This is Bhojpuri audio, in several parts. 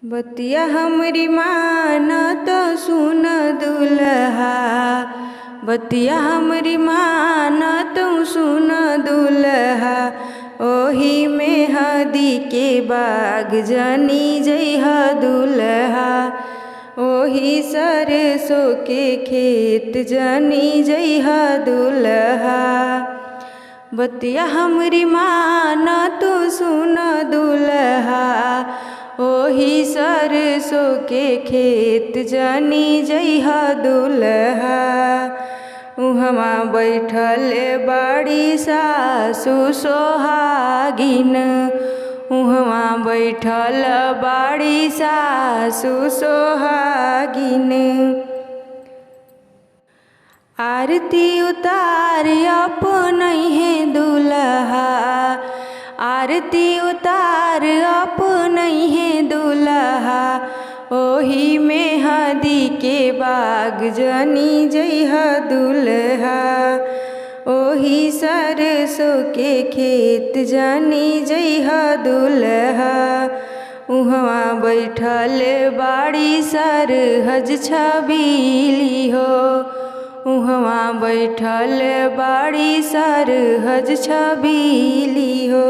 बतिया हमरी मान तो सुन दुल्हा, बतिया हमरी मान तो सुन दुल्हा। ओही में हदी के बाग जनी जइह दुल्हा, ओही सरसों के खेत जनी जइह दुल्हा। बतिया हमरी मान तो सुन दुल्हा, ओही सरसों के खेत जनी जइह दुल्हा। उहवा बैठल बाड़ी सासु सोहागिन, उहवा बैठल बाड़ी सासु सोहागिन। आरती उतार अपनैहे दुल्हा, आरती उतार अपनैहे दुल्हा। ओही में हदी के बाग जनी जइह दुल्हा, ओही सरसों के खेत जनी जइह दुल्हा। उहवा बैठल बाड़ी सरहज छबीली हो, उहवा बैठल बाड़ी सरहज छबीली हो।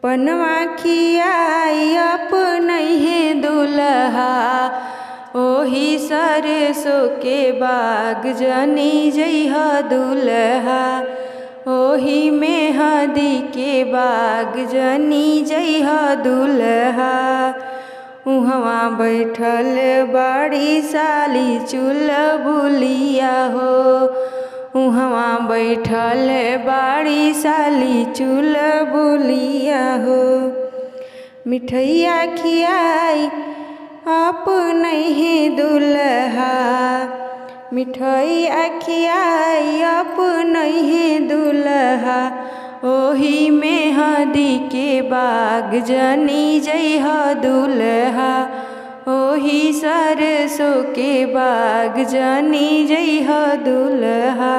पनवा खियाई अपनैहे दुल्हा, ओही सरसों के बाग जनी जइह दुल्हा, ओही में हदी के बाग जनी जइह दुल्हा। उहवा बैठल बाड़ी साली चुलबुलिया हो, उहवा बैठल बाड़ी साली चुलबुलिया हो। मिठैया खियाई अपनैहे दुल्हा, मिठैया खियाई अपनैहे दुल्हा। ओही में हदी के बाग जनी जइह दुल्हा, ओही सरसों के बाग जनी जइह दुल्हा।